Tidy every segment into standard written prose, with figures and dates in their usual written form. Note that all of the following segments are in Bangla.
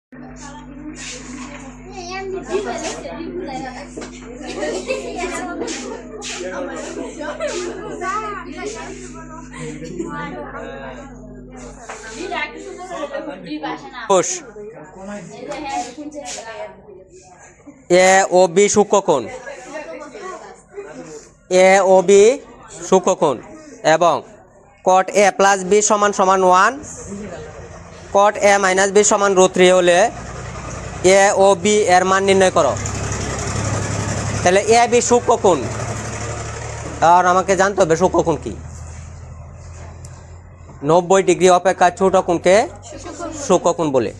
এ ও বি সূক্ষ্মকোণ, এ ও বি সূক্ষ্মকোণ এবং cot a প্লাস বি সমান সমান 1, cot a মাইনাস বি সমান √3 হলে এ ও বি এর মান নির্ণয় করো। তাহলে এ বি সূক্ষ্মকোণ, আর আমাকে জানতে হবে সূক্ষ্মকোণ কি। 90 ডিগ্রি অপেক্ষা ছোট কোণকে সূক্ষ্মকোণ বলে।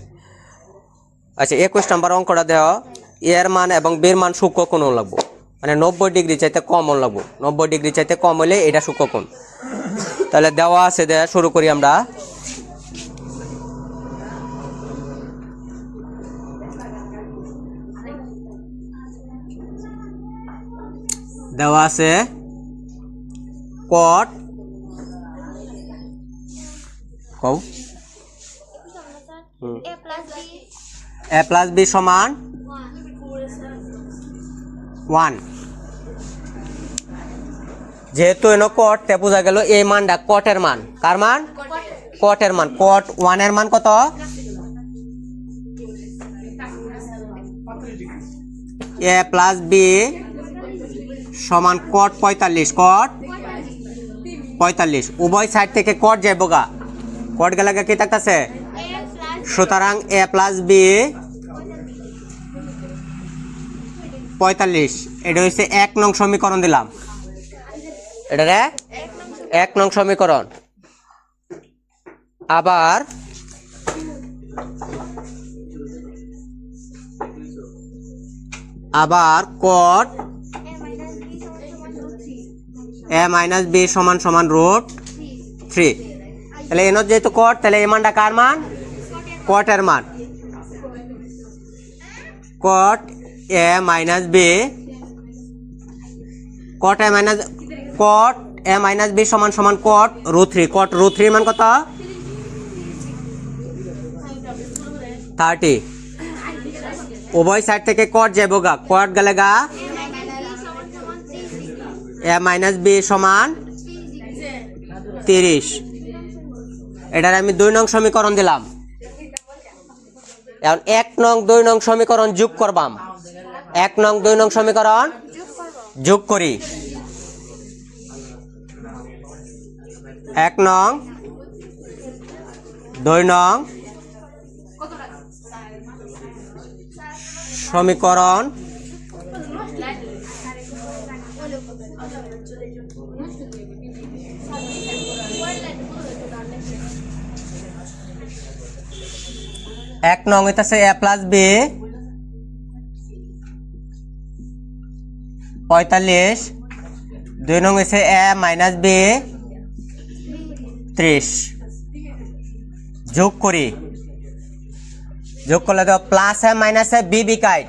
আচ্ছা 21 নম্বর অঙ্কটা দেওয়া, এর মান এবং বির মান সূক্ষ্মকোণ লাগবো, মানে 90 ডিগ্রি চাইতে কম লাগবো। 90 ডিগ্রি চাইতে কম হলে এটা সূক্ষ্মকোণ। তাহলে দেওয়া আছে, দেওয়া শুরু করি আমরা। দেওয়া আছে cot a প্লাস বি সমান 1। যেহেতু এনো cot তে বোঝা গেল এই মানটা cot এর মান। কার মান? cot এর মান। cot 1 এর মান কত? a প্লাস বি সমান cot 45, cot 45। উভয় সাইড থেকে cot যাইব গা, cot গেলে কি থাকতেছে? সুতরাং a প্লাস বি 45, এটা হচ্ছে 1 নং সমীকরণ দিলাম। এটা রে 1 নং সমীকরণ। আবার cot a মাইনাস বি সমান সমান √3। তাহলে এর যেহেতু cot, তাহলে এই মানটা কার মান? cot এর মান। cot a minus B, cot a minus B সমান সমান cot √3। cot √3 মান কত? 30। উভয় সাইড থেকে cot যাইব গা, cot গেলে গা a মাইনাস বি সমান 30। এটার আমি 2 নং সমীকরণ দিলাম। এখন 1 নং 2 নং সমীকরণ যোগ করবাম। 1 নং 2 নং সমীকরণ যোগ করি। 1 নং 2 নং সমীকরণ এক নং হইতেছে a প্লাস বি 45, 2 নং হইছে a মাইনাস বি 30। যোগ করি, যোগ করলে তো plus A minus A B বিকাই,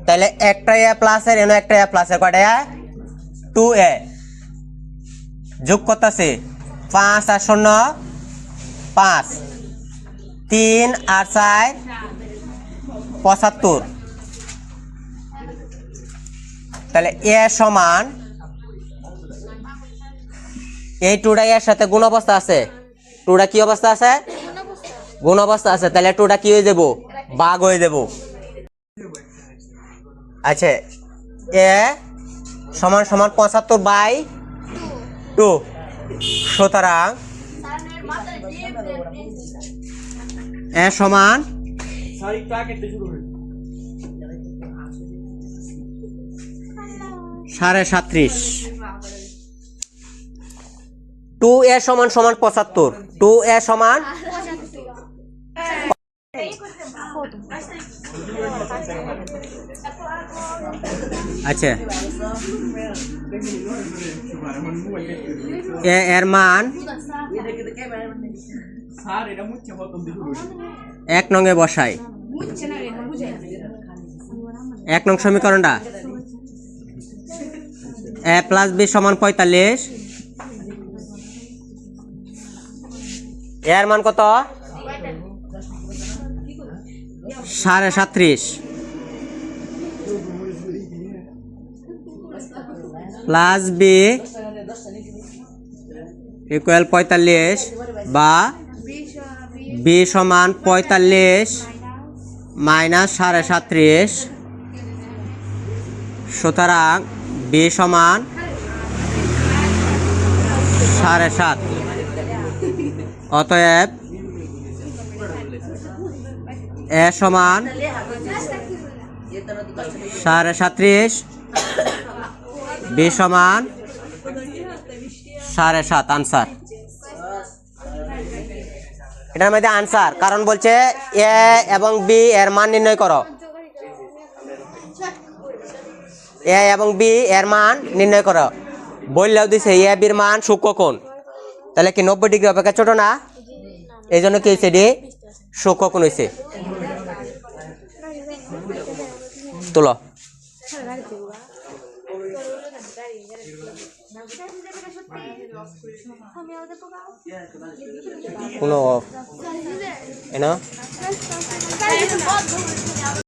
তাহলে একটা a প্লাস এর এনো একটা a প্লাস এর কয়টা? 2a। যোগ করতেছে 5 আর 0 5, 3 আর 4 75। তাহলে a সমান এই 2টা এর সাথে গুণ অবস্থা আছে। 2টা কি অবস্থা আছে? গুণ অবস্থা আছে। তাহলে 2টা কি হয়ে যাব? ভাগ হয়ে যাব। আচ্ছা a সমান সমান 75/2। সুতরাং a সমান 37.5। 2a সমান সমান 75, 2a সমান আচ্ছা এর মান 1 নং এ বসাই। 1 নং সমীকরণটা a প্লাস বি সমান 45, এর মান কত? 37.5 প্লাস বি ইকুয়াল 45 বা বি সমান 45 মাইনাস 37.5 সুতরাং বি সমান 7.5 অতএব এ সমান 37.5 বি সমান 7.5 আনসার। এটার মধ্যে আনসার কারণ বলছে এ এবং বি এর মান নির্ণয় করো, এ এবং বি এর মান নির্ণয় করো বললেও দিছে এ বির মান সূক্ষ্ম কোণ, তাহলে কি 90 ডিগ্রি অপেক্ষা ছোট না, এই জন্য কি হয়েছে এটি সূক্ষ্ম কোণ হয়েছে। তুলো কোনো